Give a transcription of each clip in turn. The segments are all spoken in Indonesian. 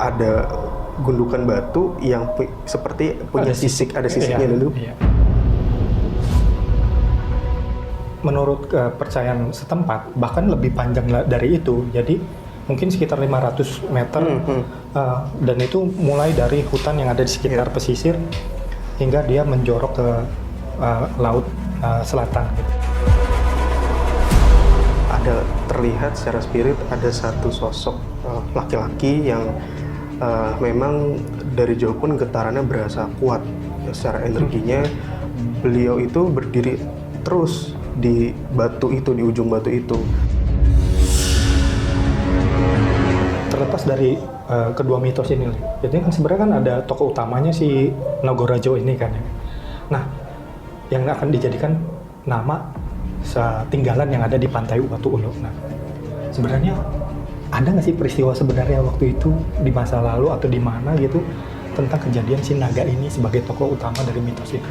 ada gundukan batu yang seperti punya sisik, ada sisiknya dulu. Iya. Menurut kepercayaan setempat, bahkan lebih panjang dari itu. Jadi mungkin sekitar 500 meter, dan itu mulai dari hutan yang ada di sekitar pesisir hingga dia menjorok ke laut selatan. Gitu. Ada terlihat secara spirit ada satu sosok laki-laki yang memang dari jauh pun getarannya berasa kuat secara energinya. Beliau itu berdiri terus di batu itu, di ujung batu itu. Terlepas dari kedua mitos ini, jadi kan sebenarnya kan ada tokoh utamanya si Nagorajo ini kan ya. Nah, yang akan dijadikan nama setinggalan yang ada di pantai Watu Ulo. Nah, sebenarnya ada nggak sih peristiwa sebenarnya waktu itu di masa lalu atau di mana gitu tentang kejadian si naga ini sebagai tokoh utama dari mitos itu?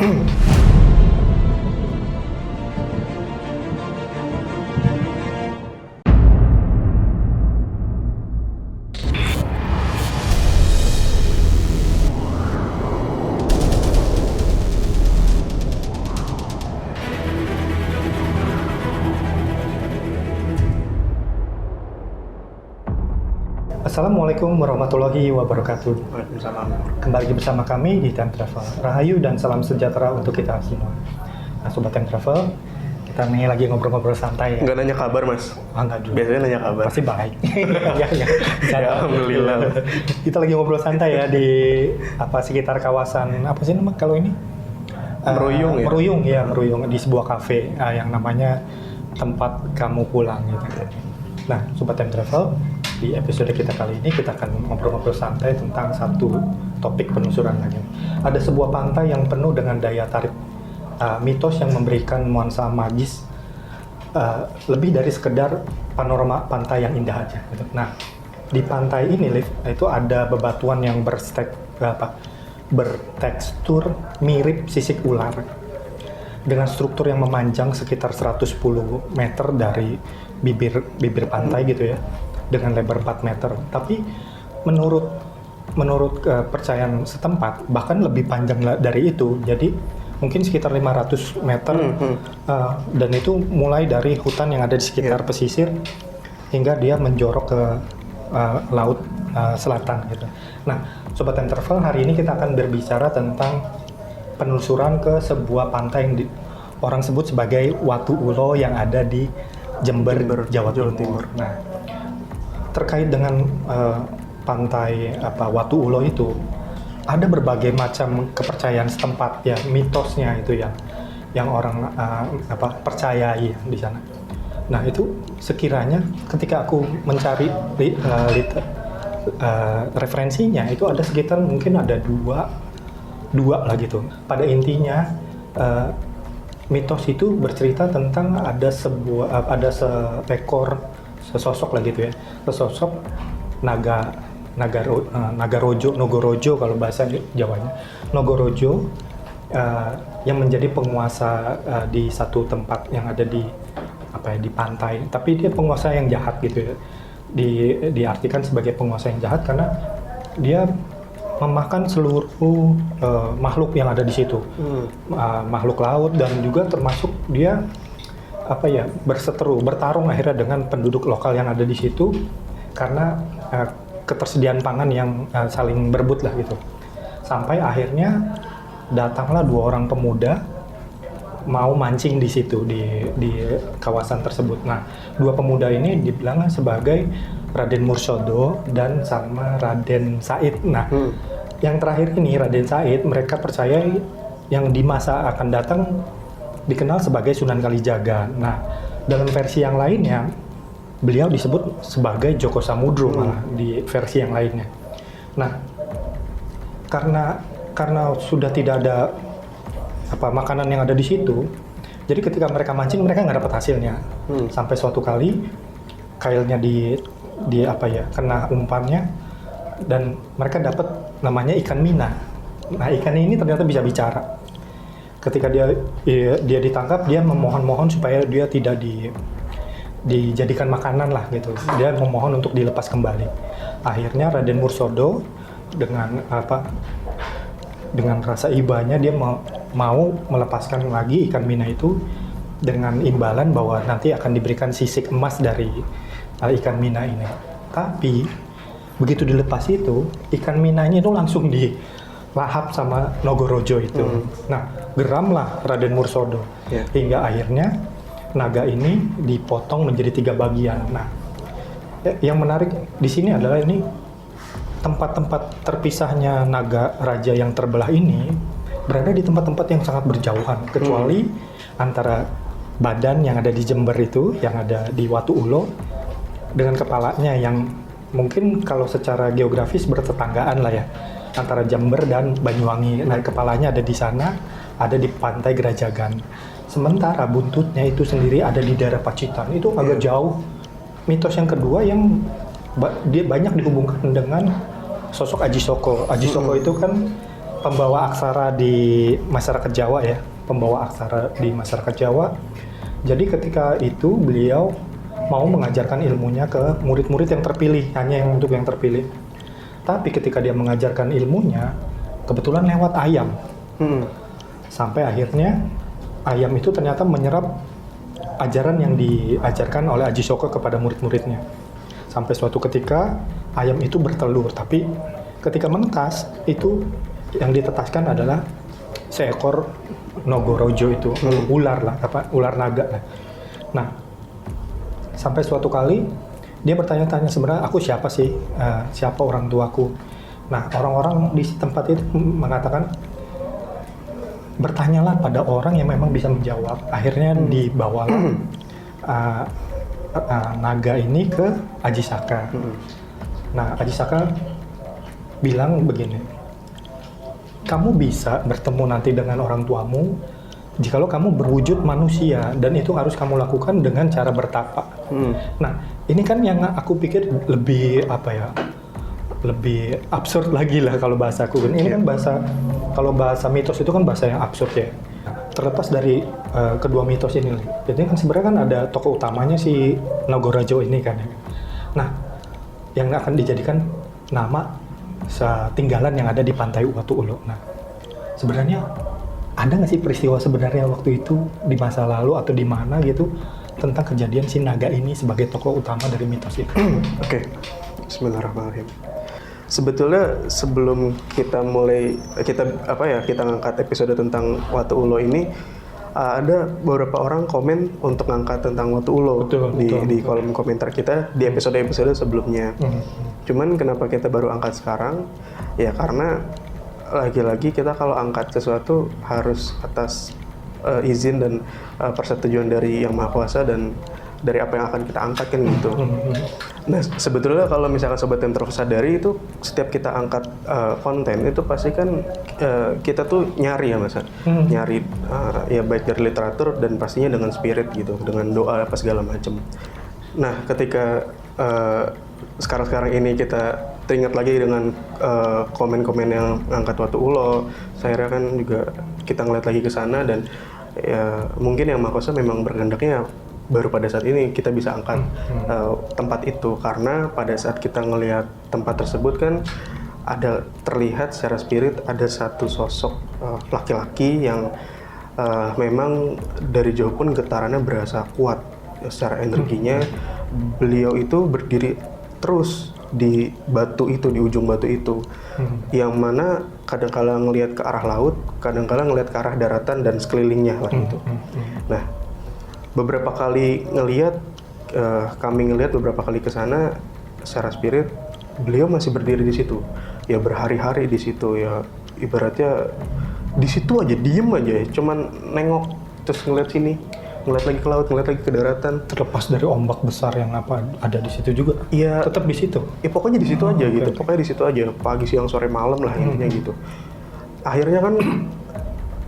Assalamualaikum warahmatullahi wabarakatuh. Waalaikumsalam. Kembali bersama kami di Time Travel. Rahayu dan salam sejahtera untuk kita semua. Nah, Sobat Time Travel, kita nih lagi ngobrol-ngobrol santai ya. Nggak nanya kabar, Mas? Enggak dulu. Biasanya nanya kabar. Pasti baik. Ya. Ya, alhamdulillah. Kita lagi ngobrol santai ya di sekitar kawasan apa sih nama kalau ini? Meruyung ya? Meruyung di sebuah kafe yang namanya Tempat Kamu Pulang gitu. Nah, Sobat Time Travel, di episode kita kali ini kita akan ngobrol-ngobrol santai tentang satu topik penelusuran lagi. Ada sebuah pantai yang penuh dengan daya tarik mitos yang memberikan nuansa magis, lebih dari sekedar panorama pantai yang indah aja gitu. Nah, di pantai ini Liv, itu ada bebatuan yang bertekstur mirip sisik ular dengan struktur yang memanjang sekitar 110 meter dari bibir pantai gitu ya, dengan lebar 4 meter. Tapi menurut kepercayaan setempat bahkan lebih panjang dari itu. Jadi mungkin sekitar 500 meter, dan itu mulai dari hutan yang ada di sekitar pesisir hingga dia menjorok ke laut selatan gitu. Nah, Sobat Time Travel, hari ini kita akan berbicara tentang penelusuran ke sebuah pantai yang orang sebut sebagai Watu Ulo yang ada di Jember, Jawa Timur. Nah, terkait dengan pantai Watu Ulo itu ada berbagai macam kepercayaan setempat ya, mitosnya itu yang orang percayai di sana. Nah, itu sekiranya ketika aku mencari referensinya itu ada sekitar mungkin ada dua lah gitu. Pada intinya mitos itu bercerita tentang ada sesosok lah gitu ya, sesosok Nogorojo kalau bahasa Jawanya, Nogorojo yang menjadi penguasa di satu tempat yang ada di pantai, tapi dia penguasa yang jahat gitu ya, diartikan sebagai penguasa yang jahat karena dia memakan seluruh makhluk yang ada di situ, makhluk laut, dan juga termasuk dia bertarung akhirnya dengan penduduk lokal yang ada di situ karena ketersediaan pangan yang saling berebut lah gitu. Sampai akhirnya datanglah 2 orang pemuda mau mancing di situ di kawasan tersebut. Nah, 2 pemuda ini dibilang sebagai Raden Mursodo dan sama Raden Said. Nah, yang terakhir ini Raden Said, mereka percaya yang di masa akan datang dikenal sebagai Sunan Kalijaga. Nah, dalam versi yang lainnya beliau disebut sebagai Joko Samudro malah di versi yang lainnya. Nah, karena sudah tidak ada makanan yang ada di situ, jadi ketika mereka mancing mereka nggak dapat hasilnya. Sampai suatu kali kailnya kena umpannya dan mereka dapat namanya ikan mina. Nah, ikan ini ternyata bisa bicara. Ketika dia ditangkap, dia memohon-mohon supaya dia tidak dijadikan makanan lah gitu. Dia memohon untuk dilepas kembali. Akhirnya Raden Mursodo dengan rasa ibanya dia mau melepaskan lagi ikan mina itu dengan imbalan bahwa nanti akan diberikan sisik emas dari ikan mina ini. Tapi begitu dilepas itu, ikan minanya itu langsung dilahap sama Nogorojo itu. Nah, geramlah Raden Mursodo. Hingga akhirnya naga ini dipotong menjadi 3 bagian. Nah, yang menarik di sini adalah ini tempat-tempat terpisahnya naga raja yang terbelah ini berada di tempat-tempat yang sangat berjauhan, kecuali antara badan yang ada di Jember itu, yang ada di Watu Ulo, dengan kepalanya yang mungkin kalau secara geografis bertetanggaan lah ya, antara Jember dan Banyuwangi. Nah, kepalanya ada di sana, ada di pantai Gerajagan. Sementara buntutnya itu sendiri ada di daerah Pacitan, itu agak jauh. Mitos yang kedua yang dia banyak dihubungkan dengan sosok Aji Soko. Aji Soko itu kan pembawa aksara di masyarakat Jawa ya, pembawa aksara di masyarakat Jawa. Jadi ketika itu beliau mau mengajarkan ilmunya ke murid-murid yang terpilih, hanya untuk yang terpilih. Tapi ketika dia mengajarkan ilmunya, kebetulan lewat ayam. Sampai akhirnya ayam itu ternyata menyerap ajaran yang diajarkan oleh Aji Soko kepada murid-muridnya. Sampai suatu ketika ayam itu bertelur, tapi ketika menetas itu yang ditetaskan adalah seekor Nogorojo itu, ular naga lah. Nah, sampai suatu kali dia bertanya-tanya, sebenarnya aku siapa sih, siapa orang tuaku. Nah, orang-orang di tempat itu mengatakan, bertanyalah pada orang yang memang bisa menjawab. Akhirnya dibawalah naga ini ke Aji Saka. Nah, Aji Saka bilang begini, kamu bisa bertemu nanti dengan orang tuamu jikalau kamu berwujud manusia, dan itu harus kamu lakukan dengan cara bertapa. Nah, ini kan yang aku pikir lebih lebih absurd lagi lah kalau bahasaku. Ini kan kalau bahasa mitos itu kan bahasa yang absurd ya. Terlepas dari kedua mitos ini, jadi kan sebenarnya kan ada tokoh utamanya si Nogorojo ini kan. Nah, yang akan dijadikan nama setinggalan yang ada di pantai Watu Ulo. Nah, sebenarnya ada nggak sih peristiwa sebenarnya waktu itu di masa lalu atau di mana gitu tentang kejadian si naga ini sebagai tokoh utama dari mitos itu? Oke. Bismillahirrahmanirrahim. Sebetulnya sebelum kita ngangkat episode tentang Watu Ulo ini, ada beberapa orang komen untuk ngangkat tentang Watu Ulo di kolom komentar kita di episode-episode sebelumnya. Cuman kenapa kita baru angkat sekarang? Ya karena lagi-lagi kita kalau angkat sesuatu harus atas izin dan persetujuan dari Yang Maha Kuasa dan dari apa yang akan kita angkat kan gitu. Nah, sebetulnya kalau misalkan Sobat Tentrov sadari itu setiap kita angkat konten itu pasti kan kita tuh nyari ya Mas. Nyari ya baik dari literatur dan pastinya dengan spirit gitu, dengan doa apa segala macam. Nah, ketika sekarang ini kita teringat lagi dengan komen-komen yang ngangkat Watu Ulo, saya kan juga kita ngeliat lagi ke sana dan ya mungkin Yang Maha Kuasa memang berkehendaknya baru pada saat ini kita bisa angkat tempat itu, karena pada saat kita ngelihat tempat tersebut kan ada terlihat secara spirit ada satu sosok laki-laki yang memang dari jauh pun getarannya berasa kuat secara energinya. Beliau itu berdiri terus di batu itu, di ujung batu itu, yang mana kadang-kala ngelihat ke arah laut, kadang-kala ngelihat ke arah daratan dan sekelilingnya lah gitu. Nah, beberapa kali kami ngelihat beberapa kali ke sana secara spirit, beliau masih berdiri di situ, ya berhari-hari di situ, ya ibaratnya di situ aja, diem aja, cuman nengok terus ngeliat sini, ngeliat lagi ke laut, ngeliat lagi ke daratan. Terlepas dari ombak besar yang ada di situ juga, iya tetap di situ. Ya pokoknya di situ aja gitu, pokoknya di situ aja, pagi, siang, sore, malam lah intinya gitu. Akhirnya kan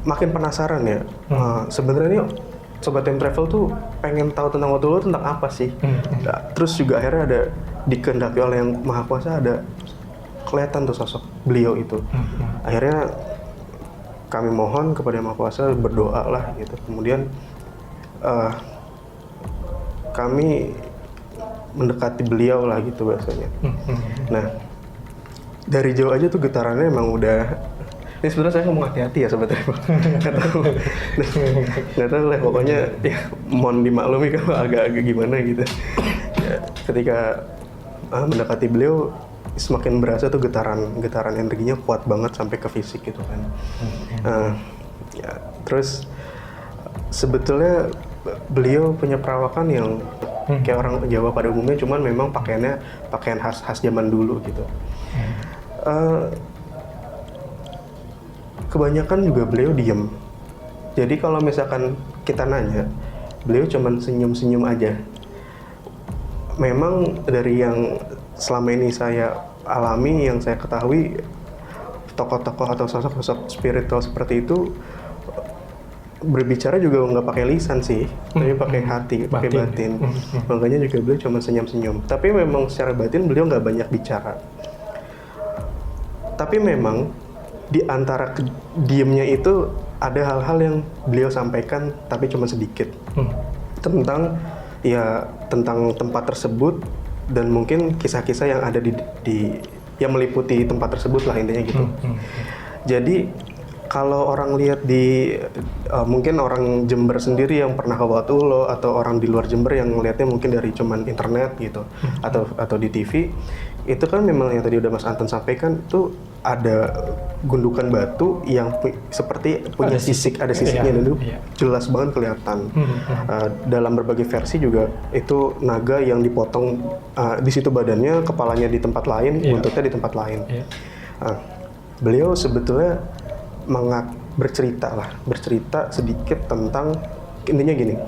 makin penasaran ya, sebenarnya Sobat Time Travel tuh pengen tahu tentang Watu Ulo tentang apa sih. Nah, terus juga akhirnya ada dikehendaki oleh Yang Maha Kuasa, ada kelihatan tuh sosok beliau itu. Akhirnya kami mohon kepada Yang Maha Kuasa, berdoa lah gitu. Kemudian kami mendekati beliau lah gitu bahasanya. Nah, dari jauh aja tuh getarannya emang udah, ini sebenarnya saya ngomong hati-hati ya sebetulnya, nggak tahu lah, pokoknya ya mohon dimaklumi kalau agak-agak gimana gitu. Ya, ketika mendekati beliau, semakin berasa tuh getaran energinya kuat banget sampai ke fisik gitu kan. Ya, terus sebetulnya beliau punya perawakan yang kayak orang Jawa pada umumnya, cuman memang pakaiannya pakaian khas zaman dulu gitu. Kebanyakan juga beliau diem. Jadi kalau misalkan kita nanya, beliau cuman senyum-senyum aja. Memang dari yang selama ini saya alami, yang saya ketahui, tokoh-tokoh atau sosok-sosok spiritual seperti itu berbicara juga nggak pakai lisan sih, tapi pakai hati, pakai batin. Makanya juga beliau cuma senyum-senyum. Tapi memang secara batin beliau nggak banyak bicara. Tapi memang di antara diemnya itu ada hal-hal yang beliau sampaikan, tapi cuma sedikit tentang tempat tersebut, dan mungkin kisah-kisah yang ada di yang meliputi tempat tersebut lah intinya gitu. Jadi kalau orang lihat mungkin orang Jember sendiri yang pernah ke Watulo, atau orang di luar Jember yang ngelihatnya mungkin dari cuman internet gitu, atau di TV, itu kan memang yang tadi udah Mas Anton sampaikan tuh ada gundukan batu yang seperti punya ada sisiknya, dan itu jelas banget kelihatan. Dalam berbagai versi juga itu naga yang dipotong di situ badannya, kepalanya di tempat lain, buntutnya di tempat lain. Beliau sebetulnya bercerita sedikit tentang, intinya gini,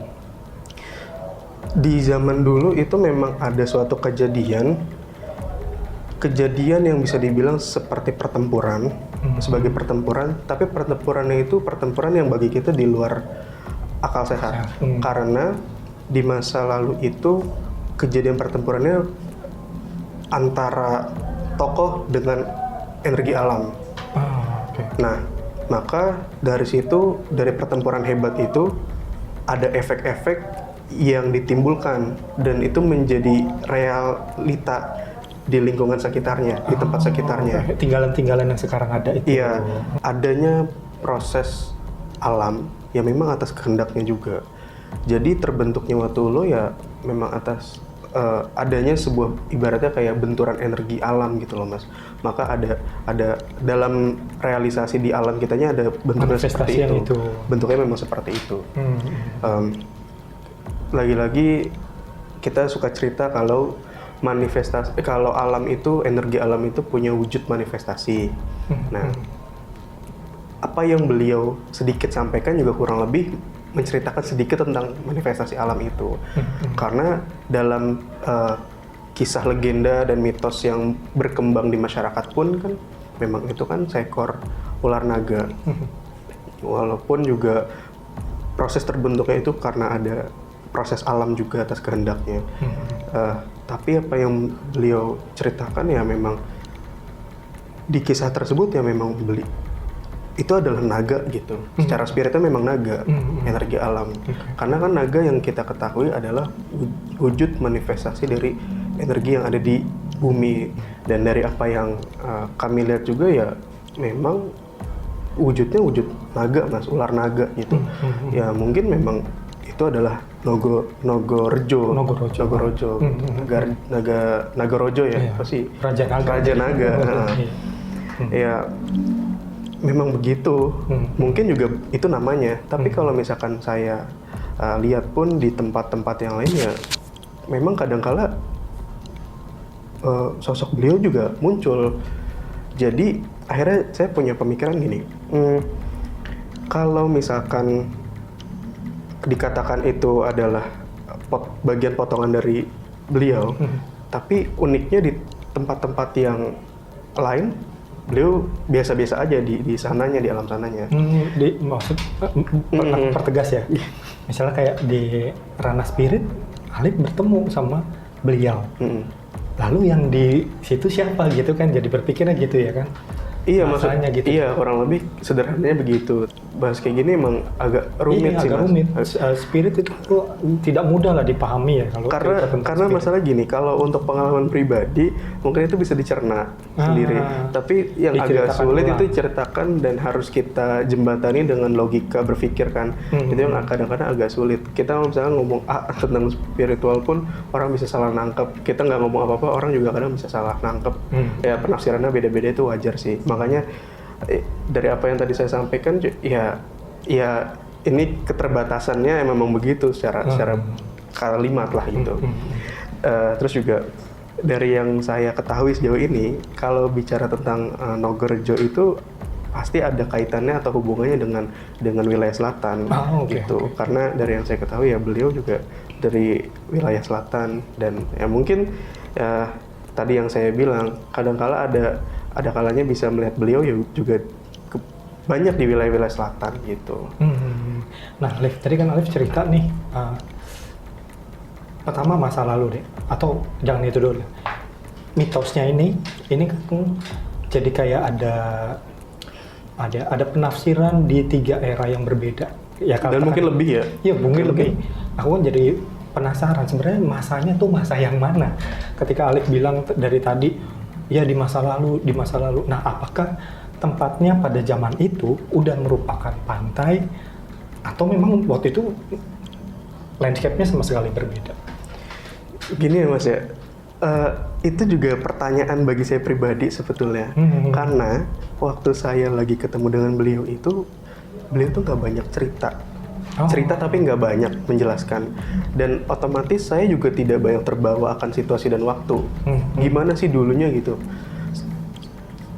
di zaman dulu itu memang ada suatu kejadian yang bisa dibilang seperti pertempuran, sebagai pertempuran, tapi pertempurannya itu pertempuran yang bagi kita di luar akal sehat. Karena di masa lalu itu kejadian pertempurannya antara tokoh dengan energi alam. Nah, maka dari situ, dari pertempuran hebat itu ada efek-efek yang ditimbulkan, dan itu menjadi realita di lingkungan sekitarnya, di tempat sekitarnya. Tinggalan-tinggalan yang sekarang ada itu. Iya, adanya proses alam yang memang atas kehendaknya juga. Jadi terbentuknya Watulo ya memang atas adanya sebuah, ibaratnya kayak benturan energi alam gitu loh Mas. Maka ada dalam realisasi di alam kitanya ada bentuknya seperti itu. Bentuknya memang seperti itu. Lagi-lagi kita suka cerita kalau kalau alam itu, energi alam itu punya wujud manifestasi. Nah, apa yang beliau sedikit sampaikan juga kurang lebih menceritakan sedikit tentang manifestasi alam itu. Karena dalam kisah legenda dan mitos yang berkembang di masyarakat pun kan memang itu kan seekor ular naga. Walaupun juga proses terbentuknya itu karena ada proses alam juga atas kehendaknya. Tapi apa yang beliau ceritakan ya memang di kisah tersebut ya memang itu adalah naga gitu. Secara spiritnya memang naga, energi alam. Karena kan naga yang kita ketahui adalah wujud manifestasi dari energi yang ada di bumi. Dan dari apa yang kami lihat juga ya memang wujudnya wujud naga Mas, ular naga gitu. Ya mungkin memang itu adalah Nagorojo, Nagorojo ya, pasti Raja Naga. Ya memang begitu. Mungkin juga itu namanya. Tapi kalau misalkan saya lihat pun di tempat-tempat yang lain ya, memang kadangkala sosok beliau juga muncul. Jadi akhirnya saya punya pemikiran gini, kalau misalkan dikatakan itu adalah bagian potongan dari beliau, tapi uniknya di tempat-tempat yang lain beliau biasa-biasa aja di sananya, di alam sananya. Pertegas ya. Misalnya kayak di ranah spirit, Alif bertemu sama beliau. Lalu yang di situ siapa gitu kan? Jadi berpikirnya gitu ya kan? Iya bahasanya gitu. Iya, kurang lebih sederhananya begitu. Bahas kayak gini emang agak rumit Iya, sih agak Mas. rumit. Spirit itu tidak mudah lah dipahami ya kalau Karena cerita tentang karena spirit. masalah gini, kalau untuk pengalaman pribadi mungkin itu bisa dicerna sendiri. Tapi yang agak diceritakan sulit ulang. itu diceritakan dan harus kita jembatani dengan logika berpikir kan. Itu yang kadang-kadang agak sulit. Kita misalnya ngomong tentang spiritual pun orang bisa salah nangkep. Kita nggak ngomong apa-apa, orang juga kadang bisa salah nangkep. Ya penafsirannya beda-beda, itu wajar sih. Makanya dari apa yang tadi saya sampaikan, ya ini keterbatasannya memang begitu secara kalimat lah gitu. Terus juga dari yang saya ketahui sejauh ini, kalau bicara tentang Nogorejo itu pasti ada kaitannya atau hubungannya dengan wilayah selatan gitu. Karena dari yang saya ketahui ya beliau juga dari wilayah selatan, dan ya mungkin tadi yang saya bilang kadang-kala ada kalanya bisa melihat beliau ya juga banyak di wilayah-wilayah selatan gitu. Nah, Alif, tadi kan Alif cerita nih, pertama masa lalu deh, atau jangan itu dulu. Mitosnya ini kan jadi kayak ada penafsiran di 3 era yang berbeda. Ya, dan mungkin lebih ya? Iya, mungkin lebih. Aku kan jadi penasaran sebenarnya masanya tuh masa yang mana? Ketika Alif bilang dari tadi, ya di masa lalu. Nah, apakah tempatnya pada zaman itu udah merupakan pantai atau memang waktu itu landscape-nya sama sekali berbeda? Gini ya Mas ya, itu juga pertanyaan bagi saya pribadi sebetulnya. Karena waktu saya lagi ketemu dengan beliau tuh nggak banyak cerita. Cerita tapi nggak banyak menjelaskan. Dan otomatis saya juga tidak banyak terbawa akan situasi dan waktu. Gimana sih dulunya gitu.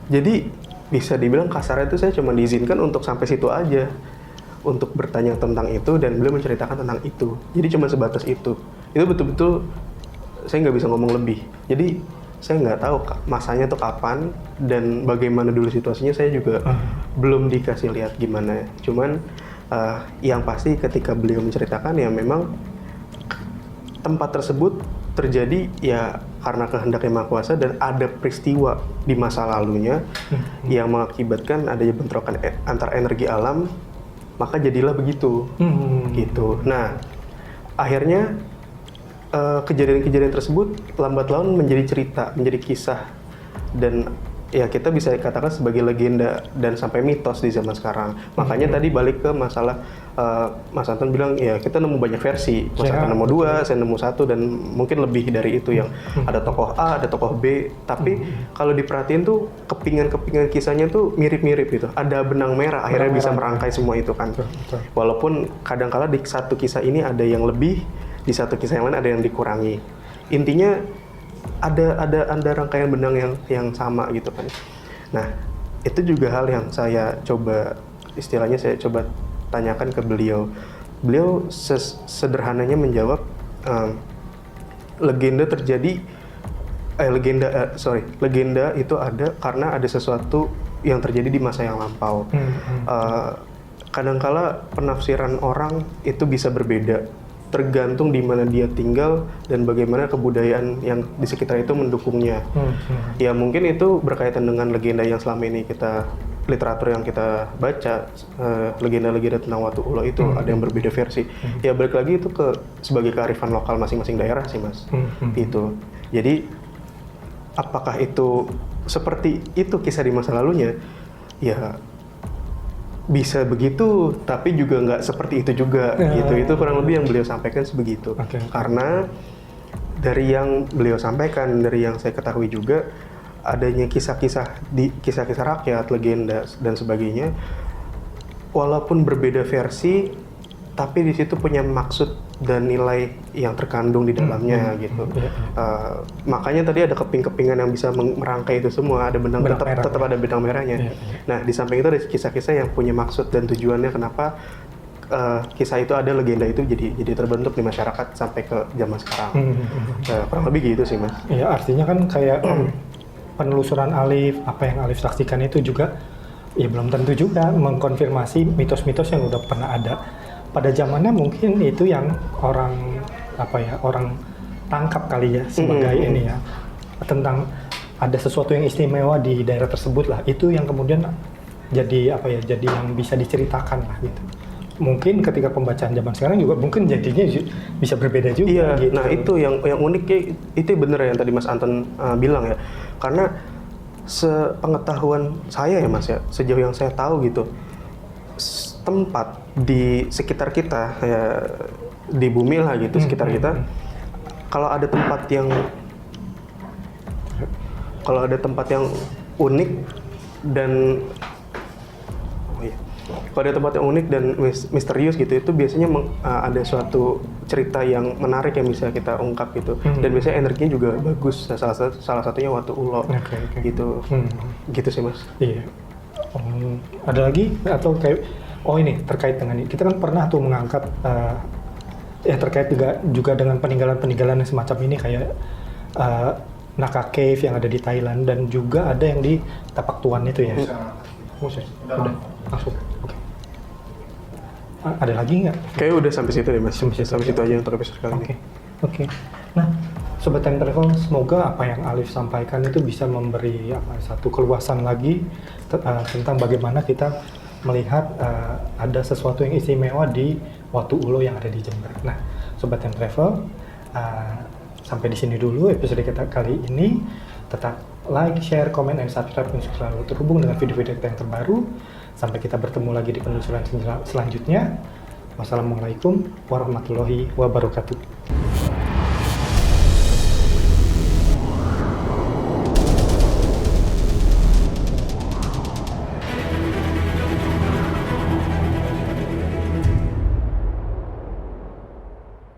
Jadi bisa dibilang kasarnya itu saya cuma diizinkan untuk sampai situ aja, untuk bertanya tentang itu, dan beliau menceritakan tentang itu. Jadi cuma sebatas itu. Itu betul-betul saya nggak bisa ngomong lebih. Jadi saya nggak tahu masanya itu kapan dan bagaimana dulu situasinya, saya juga belum dikasih lihat gimana. Cuman yang pasti ketika beliau menceritakan ya memang tempat tersebut terjadi ya karena kehendak Yang Maha Kuasa, dan ada peristiwa di masa lalunya yang mengakibatkan adanya bentrokan antar energi alam, maka jadilah begitu. Gitu. Nah, akhirnya kejadian-kejadian tersebut lambat laun menjadi cerita, menjadi kisah, dan ya kita bisa katakan sebagai legenda dan sampai mitos di zaman sekarang. Makanya tadi balik ke masalah Mas Anton bilang ya kita nemu banyak versi. Mas Anton nemu 2, saya nemu 1, dan mungkin lebih dari itu yang ada tokoh A, ada tokoh B. Tapi kalau diperhatiin tuh kepingan-kepingan kisahnya tuh mirip-mirip gitu. Ada benang merah, akhirnya bisa merangkai semua itu kan. Walaupun kadang-kala di satu kisah ini ada yang lebih, di satu kisah yang lain ada yang dikurangi. Intinya ada rangkaian benang yang sama gitu kan. Nah, itu juga hal yang saya coba tanyakan ke beliau. Beliau sederhananya menjawab, legenda itu ada karena ada sesuatu yang terjadi di masa yang lampau. Kadangkala penafsiran orang itu bisa berbeda, tergantung di mana dia tinggal dan bagaimana kebudayaan yang di sekitar itu mendukungnya. Ya mungkin itu berkaitan dengan legenda yang selama ini literatur yang kita baca, legenda-legenda tentang Watu Ulo itu ada yang berbeda versi. Ya balik lagi itu sebagai kearifan lokal masing-masing daerah sih Mas. Itu. Jadi apakah itu seperti itu kisah di masa lalunya? Ya bisa begitu, tapi juga nggak seperti itu juga gitu. Itu kurang lebih yang beliau sampaikan sebegitu. Karena dari yang beliau sampaikan, dari yang saya ketahui juga, adanya kisah-kisah rakyat, legenda dan sebagainya, walaupun berbeda versi, tapi di situ punya maksud dan nilai yang terkandung di dalamnya gitu. Makanya tadi ada keping-kepingan yang bisa merangkai itu semua, ada tetap ada benang merahnya. Nah, di samping itu ada kisah-kisah yang punya maksud dan tujuannya kenapa kisah itu ada, legenda itu jadi terbentuk di masyarakat sampai ke zaman sekarang. Kurang lebih gitu sih Mas. Ya, artinya kan kayak penelusuran Alif, apa yang Alif saksikan itu juga ya belum tentu juga mengkonfirmasi mitos-mitos yang udah pernah ada. Pada zamannya mungkin itu yang orang tangkap kali ya sebagai ini ya, tentang ada sesuatu yang istimewa di daerah tersebut lah. Itu yang kemudian jadi apa ya? Jadi yang bisa diceritakan lah gitu. Mungkin ketika pembacaan zaman sekarang juga mungkin jadinya bisa berbeda juga. Iya, gitu. nah itu yang uniknya itu bener yang tadi Mas Anton bilang ya. Karena sepengetahuan saya ya Mas ya, sejauh yang saya tahu gitu, tempat di sekitar kita ya, di bumi lah gitu sekitar kita, kalau ada tempat yang unik dan kalau ada tempat yang unik dan misterius gitu, itu biasanya ada suatu cerita yang menarik yang bisa kita ungkap gitu. Dan biasanya energinya juga bagus. Salah satunya Watu Ulo. Gitu. Gitu sih Mas. Iya. Ada lagi atau kayak ini terkait dengan ini. Kita kan pernah tuh mengangkat terkait juga dengan peninggalan-peninggalan yang semacam ini kayak Naka Cave yang ada di Thailand dan juga ada yang di Tapak Tuan itu ya. Udah masuk. Oke. Ada lagi nggak? Kayaknya udah sampai situ deh Mas. Sampai situ aja untuk episode kali ini. Oke. Nah, Sobat Time Travel, semoga apa yang Alif sampaikan itu bisa memberi satu keluasan lagi tentang bagaimana kita melihat ada sesuatu yang istimewa di Watu Ulo yang ada di Jember. Nah, Sobat Time Travel, sampai di sini dulu episode kita kali ini. Tetap like, share, comment, and subscribe untuk selalu terhubung dengan video-video kita yang terbaru. Sampai kita bertemu lagi di penelusuran selanjutnya. Wassalamualaikum warahmatullahi wabarakatuh.